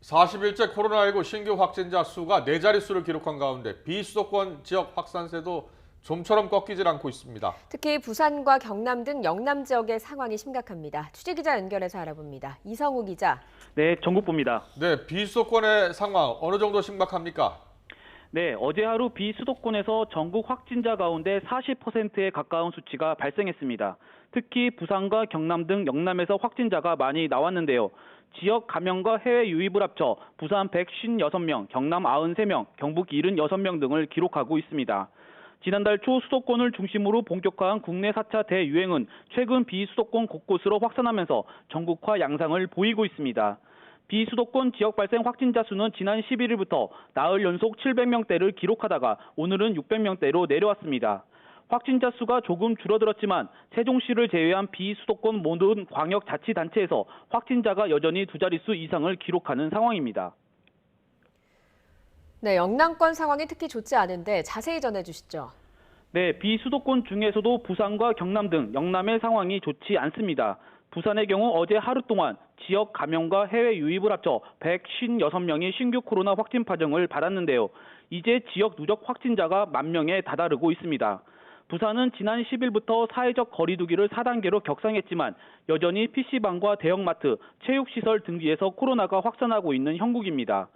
40일째 코로나19 신규 확진자 수가 4자릿수를 기록한 가운데 비수도권 지역 확산세도 좀처럼 꺾이질 않고 있습니다. 특히 부산과 경남 등 영남 지역의 상황이 심각합니다. 취재기자 연결해서 알아봅니다. 이성우 기자. 네, 전국부입니다. 네, 비수도권의 상황 어느 정도 심각합니까? 네, 어제 하루 비수도권에서 전국 확진자 가운데 40%에 가까운 수치가 발생했습니다. 특히 부산과 경남 등 영남에서 확진자가 많이 나왔는데요. 지역 감염과 해외 유입을 합쳐 부산 156명, 경남 93명, 경북 76명 등을 기록하고 있습니다. 지난달 초 수도권을 중심으로 본격화한 국내 4차 대유행은 최근 비수도권 곳곳으로 확산하면서 전국화 양상을 보이고 있습니다. 비수도권 지역 발생 확진자 수는 지난 11일부터 나흘 연속 700명대를 기록하다가 오늘은 600명대로 내려왔습니다. 확진자 수가 조금 줄어들었지만 세종시를 제외한 비수도권 모든 광역자치단체에서 확진자가 여전히 2자릿수 이상을 기록하는 상황입니다. 네, 영남권 상황이 특히 좋지 않은데 자세히 전해주시죠. 네, 비수도권 중에서도 부산과 경남 등 영남의 상황이 좋지 않습니다. 부산의 경우 어제 하루 동안 지역 감염과 해외 유입을 합쳐 156명이 신규 코로나 확진 판정을 받았는데요. 이제 지역 누적 확진자가 10,000명에 다다르고 있습니다. 부산은 지난 10일부터 사회적 거리두기를 4단계로 격상했지만 여전히 PC방과 대형마트, 체육시설 등지에서 코로나가 확산하고 있는 형국입니다.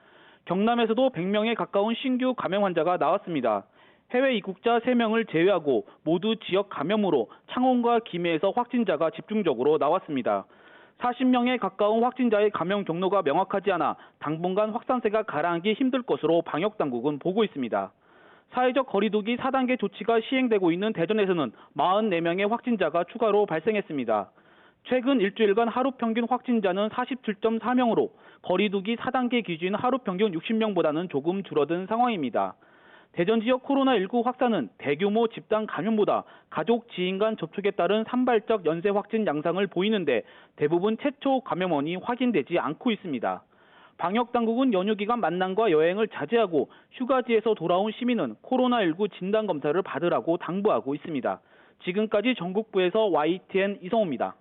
경남에서도 100명에 가까운 신규 감염 환자가 나왔습니다. 해외 입국자 3명을 제외하고 모두 지역 감염으로 창원과 김해에서 확진자가 집중적으로 나왔습니다. 40명에 가까운 확진자의 감염 경로가 명확하지 않아 당분간 확산세가 가라앉기 힘들 것으로 방역당국은 보고 있습니다. 사회적 거리두기 4단계 조치가 시행되고 있는 대전에서는 44명의 확진자가 추가로 발생했습니다. 최근 일주일간 하루 평균 확진자는 47.4명으로 거리두기 4단계 기준 하루 평균 60명보다는 조금 줄어든 상황입니다. 대전 지역 코로나19 확산은 대규모 집단 감염보다 가족, 지인 간 접촉에 따른 산발적 연쇄 확진 양상을 보이는데 대부분 최초 감염원이 확인되지 않고 있습니다. 방역당국은 연휴 기간 만남과 여행을 자제하고 휴가지에서 돌아온 시민은 코로나19 진단검사를 받으라고 당부하고 있습니다. 지금까지 전국부에서 YTN 이성우입니다.